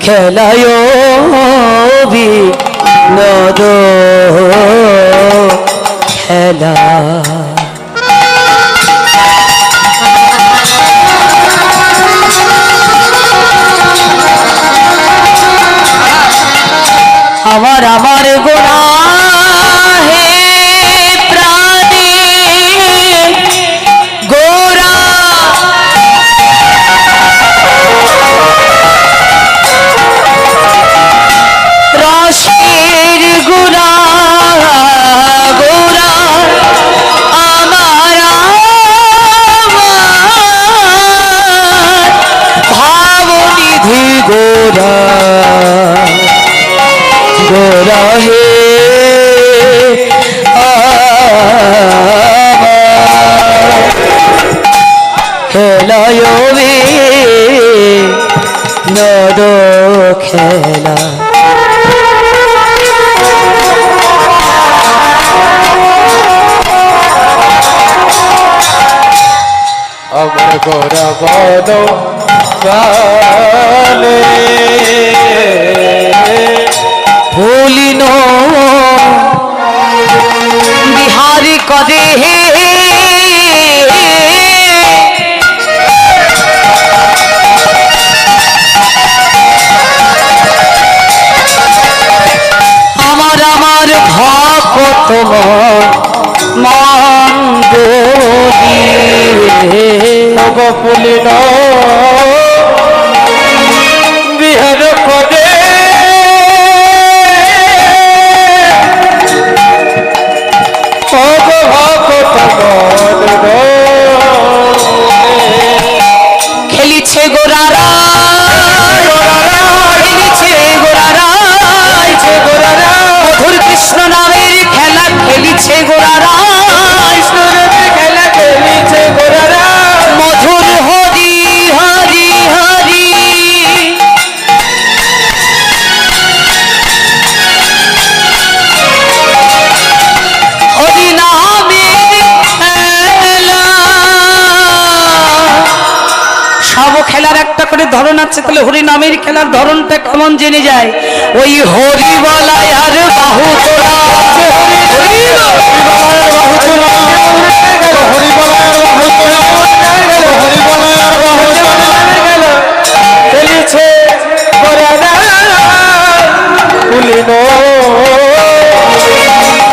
খেলায় বিনোদ খেলা। আমার আমার গোনা হে প্রাণে গোরা রসের গোরা গোরা আমার ভাবনিধি গোরা গোরা হে খেলায় বিনোদ খেলা। আমার গোরা বদ গালে ভুলিন বিহারি কদে হে আমার আমার ভক্ত মন্দ ফুলিন বিহার পদে খেলিছে গোরারা খেলিছে গোরারা মধুর কৃষ্ণ নামের খেলা খেলিছে গোরারা খেলা খেলিছে গোরারা মধুর হরি হরি হরি হরি নামের খেলা। সব খেলার একটা করে ধরন আছে, তাহলে হরি নামের খেলার ধরনটা কেমন জেনে যায়। ওই হরি বলায় আর বাহু তোলা খেলিছে গোরারা ফুলিন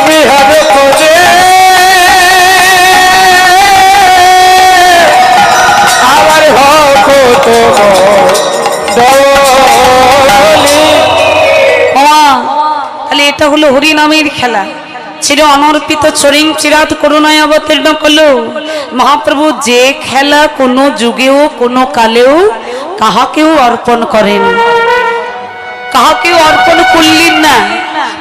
বিহার পদে আমার ভক্ত দলি। তাহলে এটা হলো হরি নামের খেলা। চির অনর্পিত চরিং চিরাত করুণায় অবতীর্ণ করলো মহাপ্রভু। যে খেলা কোনো যুগেও কোনো কালেও কাহাকেও অর্পণ করেন, কাহাকেও অর্পণ করলেন না,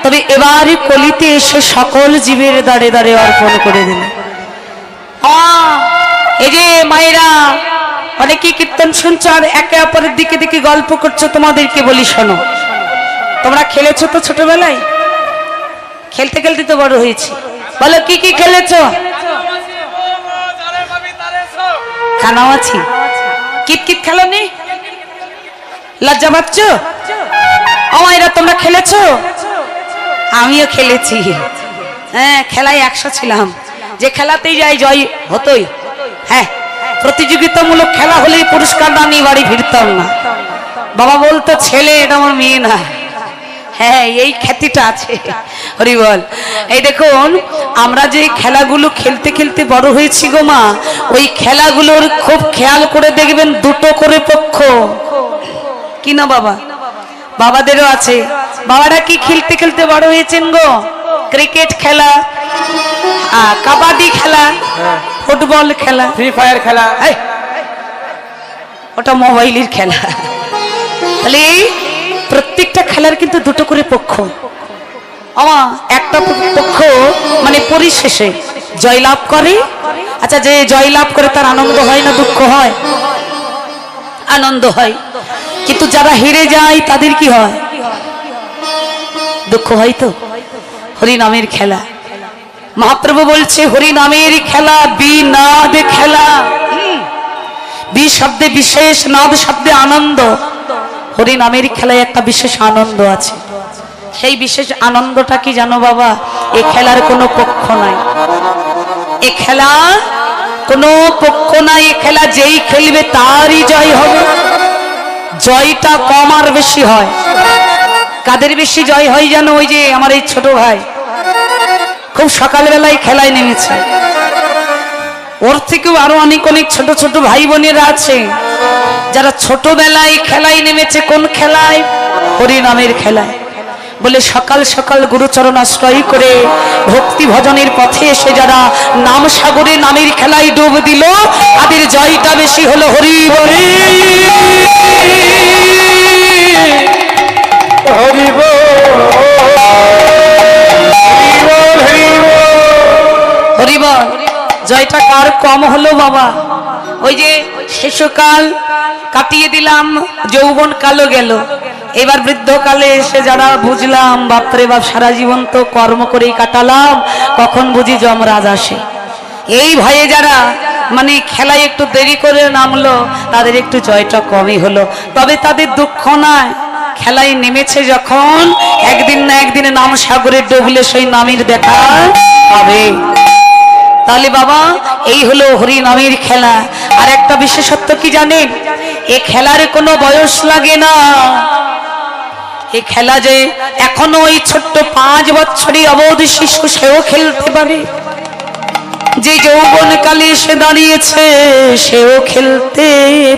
তবে এবারে কলিতে এসে সকল জীবের দাঁড়ে দাঁড়ে অর্পণ করে দিলেন। এই যে মায়েরা অনেকে কীর্তন শুনছো আর একে অপরের দিকে দিকে গল্প করছো, তোমাদেরকে বলি শোনো, তোমরা খেলেছো তো ছোটবেলায়, খেলতে খেলতে তো বড় হয়েছে। বলো কি কি খেলেছো? কানামাছি, কিত কিত খেলো নি? লজ্জা পাচ্ছ? আমায়রা তোমরা খেলেছো? আমিও খেলেছি। হ্যাঁ, খেলায় 100 ছিলাম। যে খেলাতেই যাই জয় হতোই। হ্যাঁ, প্রতিযোগিতামূলক খেলা হলেই পুরস্কার না নিয়ে বাড়ি ফিরতাম না। বাবা বলতো ছেলে, এটা আমার মেয়ে না। হ্যাঁ, এই খ্যাতিটা আছে। হরি বল। এই দেখুন, আমরা যে খেলাগুলো খেলতে খেলতে বড় হয়েছি গো মা, ওই খেলাগুলোর খুব খেয়াল করে দেখবেন দুটো করে পক্ষ। কি না বাবা? বাবাদেরও আছে। বাবারা কি খেলতে খেলতে বড় হয়েছেন গো? ক্রিকেট খেলা, কাবাডি খেলা, ফুটবল খেলা, ফ্রি ফায়ার খেলা, ওটা মোবাইলের খেলা। তাহলে প্রত্যেকটা খেলার কিন্তু দুটো করে পক্ষ। একটা পক্ষ মানে পরিশেষে জয়লাভ করে। আচ্ছা, যে জয়লাভ করে তার আনন্দ হয় না দুঃখ হয়? আনন্দ হয়। কিন্তু যারা হেরে যায় তাদের কি হয়? দুঃখ হয়। তো হরি নামের খেলা, মহাপ্রভু বলছে হরি নামের খেলা বিনাদ খেলা। বি শব্দে বিশেষ, নাদ শব্দে আনন্দ। হরি নামের খেলায় একটা বিশেষ আনন্দ আছে। সেই বিশেষ আনন্দটা কি জানো বাবা? এই খেলার কোনো পক্ষ নাই, এ খেলা কোনো পক্ষ নাই। এ খেলা যেই খেলবে তারই জয় হবে। জয়টা কম আর বেশি হয়। কাদের বেশি জয় হয় জানো? ওই যে আমার এই ছোট ভাই খুব সকালবেলায় খেলায় নেমেছে, ওর থেকেও আরো অনেক অনেক ছোট ছোট ভাই বোনেরা আছে যারা ছোটবেলায় খেলায় নেমেছে। কোন খেলায়? হরি নামের খেলায়। বলে সকাল সকাল গুরুচরণ আশ্রয় করে ভক্তি ভজনের পথে এসে যারা নাম সাগরে নামের খেলায় ডুব দিল, তাদের জয়টা বেশি হলো। হরি বলি হরি হরি বল। জয়টা কার কম হলো বাবা? ওই যে শিশুকাল কাটিয়ে দিলাম, যৌবন কালো গেল, এবার বৃদ্ধকালে এসে যারা বুঝলাম বাপরে বাপ সারা জীবন তো কর্ম করেই কাটালাম, কখন বুঝি যমরাজ আসে। এই ভয়ে যারা মানে খেলায় একটু দেরি করে নামলো, তাদের একটু জয়টা কমই হলো। তবে তাদের দুঃখ নয়, খেলায় নেমেছে যখন একদিন না একদিন নাম সাগরে ডুবলে সেই নামের দেখা হবে। তাহলে বাবা এই হলো হরি নামের খেলা। আর একটা বিশেষত্ব কি জানেন? এ খেলার কোনো বয়স লাগে না। এই খেলা যে এখনো ওই ছোট্ট 5 বছরের অবধ শিশু সেও খেলতে পারে, যে যৌবন কালে এসে দাঁড়িয়েছে সেও খেলতে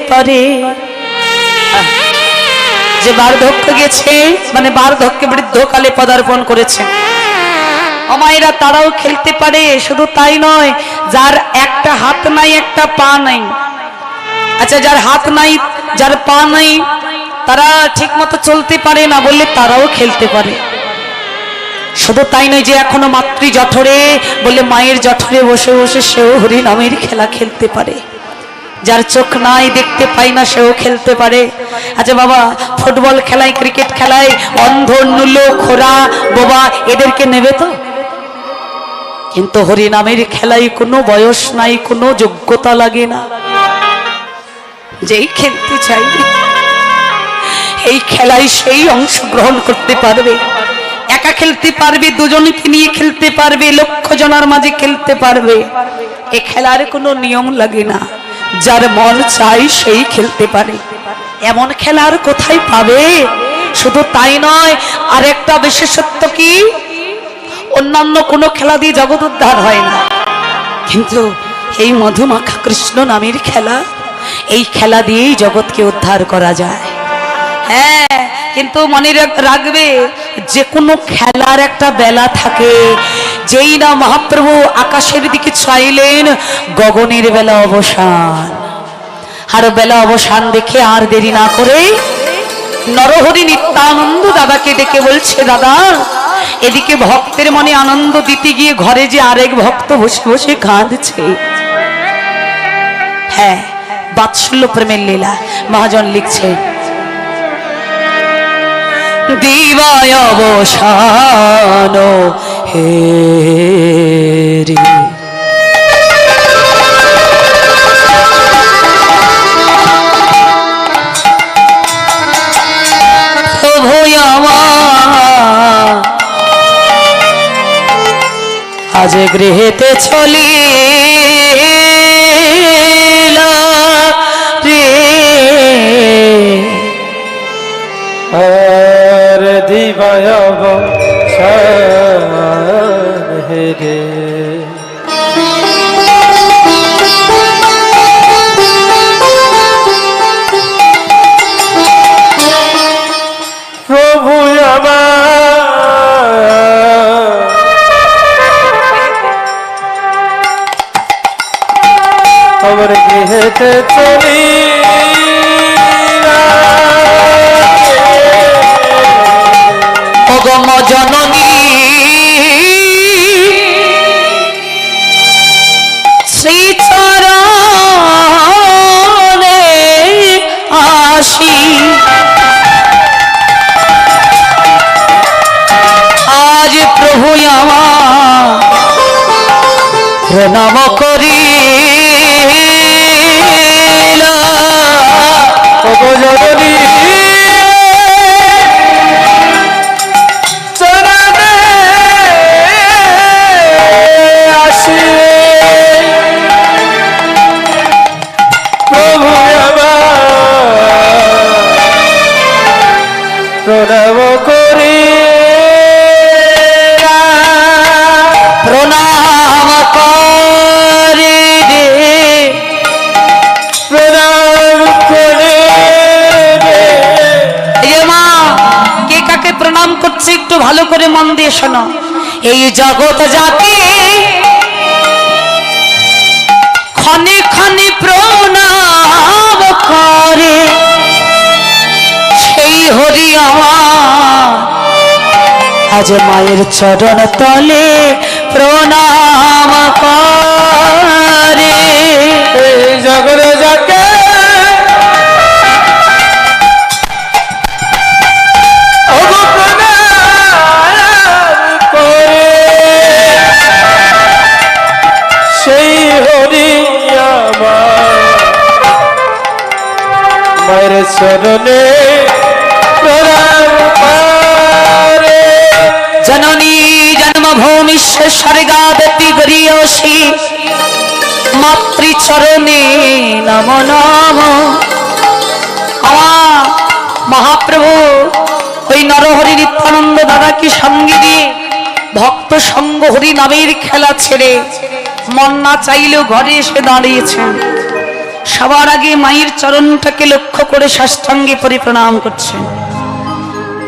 পারে, যে বার্ধক্য গেছে মানে বার্ধক্যে বৃদ্ধকালে পদার্পণ করেছে অমায়েরা তারাও খেলতে পারে। শুধু তাই নয়, যার একটা হাত নাই একটা পা নাই, আচ্ছা যার হাত নাই যার পা নাই তারা ঠিক মতো চলতে পারে না বললে তারাও খেলতে পারে। শুধু তাই নয়, যে এখনো মাতৃ জঠরে বলে মায়ের জঠরে বসে বসে সেও হরি নামের খেলা খেলতে পারে। যার চোখ নাই দেখতে পায় না সেও খেলতে পারে। আচ্ছা বাবা, ফুটবল খেলায় ক্রিকেট খেলায় অন্ধ নুলো খোরা বোবা এদেরকে নেবে তো? কিন্তু হরি নামের খেলায় কোনো বয়স নাই, কোনো যোগ্যতা লাগে না। যেই খেলতে চাইবে এই খেলায় সেই অংশগ্রহণ করতে পারবে। একা খেলতে পারবে, দুজনকে নিয়ে খেলতে পারবে, লক্ষ জনের মাঝে খেলতে পারবে। এ খেলার কোনো নিয়ম লাগে না, যার মন চাই সেই খেলতে পারে। এমন খেলার কোথায় পাবে? শুধু তাই নয়, আর একটা বিশেষত্ব কি? অন্যান্য কোনো খেলা দিয়ে জগৎ উদ্ধার হয় না, কিন্তু এই মধুমাখা কৃষ্ণ নামের খেলা, এই খেলা দিয়েই জগৎকে উদ্ধার করা যায়। হ্যাঁ, কিন্তু মনে রাখবে যে কোনো খেলার একটা বেলা থাকে। যেই না মহাপ্রভু আকাশের দিকে চাইলেন, গগনের বেলা অবসান। আর বেলা অবসান দেখে আর দেরি না করে নরহরি নিত্যানন্দ দাদাকে ডেকে বলছে, দাদা এদিকে ভক্তের মনে আনন্দ দিতে গিয়ে ঘরে যে আরেক ভক্ত বসে বসে কাঁদছে। হ্যাঁ, বাৎসল্য প্রেমের লীলা মহাজন লিখছে, দিবায় অবসান হে রে, আজ গৃহেতে চলি রে, আর দিবায় হে রে। প্রভু আমার গৃহেতে চলি অগম জননী শ্রীচরণে আসি, আজ প্রভু আমার প্রণাম করি, জননী প্রণাম করি প্রণাম করে রে প্রণাম করে এই যে মা কে কাকে প্রণাম করছে একটু ভালো করে মন দিয়ে শোনো। এই জগৎ যাকে ক্ষণে ক্ষণে প্রণাম করে সেই হরি আমার আজ মায়ের চরণ তলে প্রণাম করে। এই জগৎ যাকে সেই হরি আমার মায়ের চরণে প্রণাম করে। জননী জন্মভূমি স্বর্গাদপি গরিয়সী মাতৃচরণে নম নম। আমার মহাপ্রভু ওই নরহরি নিত্যানন্দ দাদাকে সঙ্গে দিয়ে ভক্ত সঙ্গ হরি নামের খেলা ছেড়ে মন না চাইলেও ঘরে এসে দাঁড়িয়েছেন। সবার আগে মায়ের চরণটাকে লক্ষ্য করে সাষ্টাঙ্গে পরিপ্রণাম করছেন।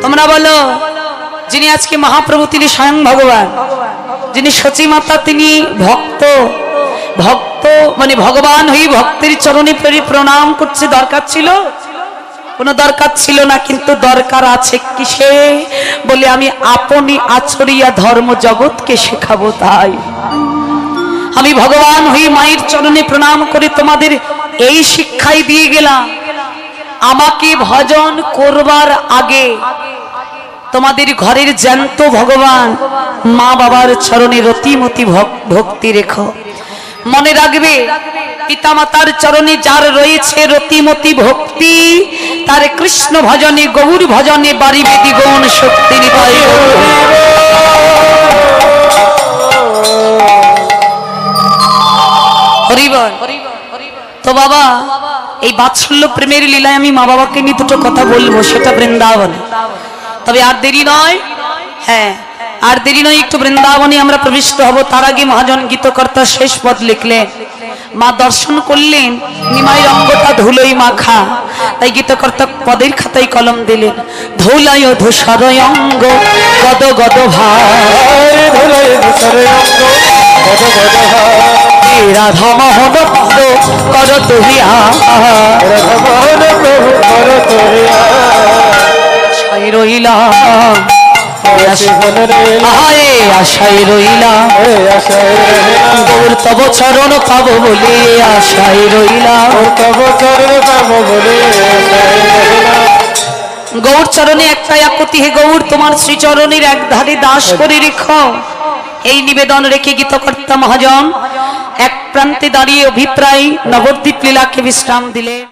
তোমরা বলো, যিনি আজকে মহাপ্রভু তিনি স্বয়ং ভগবান, যিনি সচী মাতা তিনি ভক্ত, ভক্ত মানে ভগবান হয়ে ভক্তের চরণে প্রণাম করছে, দরকার ছিল? কোনো দরকার ছিল না, কিন্তু দরকার আছে কিসে? বলে আমি আপনি আচরিয়া ধর্ম জগৎকে শেখাবো। তাই আমি ভগবান হয়ে মায়ের চরণে প্রণাম করে তোমাদের এই শিক্ষাই দিয়ে গেলাম, আমাকে ভজন করবার আগে তোমাদের ঘরের জ্যান্ত ভগবান মা বাবার চরণে রতিমতি ভক্তি রেখো। মনে রাখবে, পিতামাতার চরণে যার রয়েছে রতিমতি ভক্তি, তার কৃষ্ণ ভজনে গৌর ভজনে বাড়িবে দ্বিগুণ শক্তি। নিতাই গৌর। হরিবল। তো বাবা, এই বাৎসল্য প্রেমের লীলায় আমি মা বাবাকে নিয়ে দুটো কথা বলবো, সেটা বৃন্দাবন। তবে আর দেরি নয়, হ্যাঁ আর দেরি নয়, একটু বৃন্দাবনে আমরা প্রবিষ্ট হব। তার আগে মহাজন গীতকর্তা শেষ পদ লিখলেন, মা দর্শন করলেন নিমাই অঙ্গটা ধুলোই মাখা, তাই গীতকর্তা পদের খাতায় কলম দিলেন, ধৌলায় ধূসর অঙ্গ গদ গদ ভাই, রাধা মোহন পদ কর তুহিয়া, আশায় রইলাম, আশায় রইলাম গৌর তব চরণ পাব বলে, আশায় রইলাম গৌর চরণে একটা একতি, হে গৌর তোমার শ্রীচরণের এক ধারে দাস করে রেখো। এই নিবেদন রেখে গীতকর্তা মহাজন এক প্রান্তে দাঁড়িয়ে অভিপ্রায় নবদ্বীপ লীলাকে বিশ্রাম দিলেন।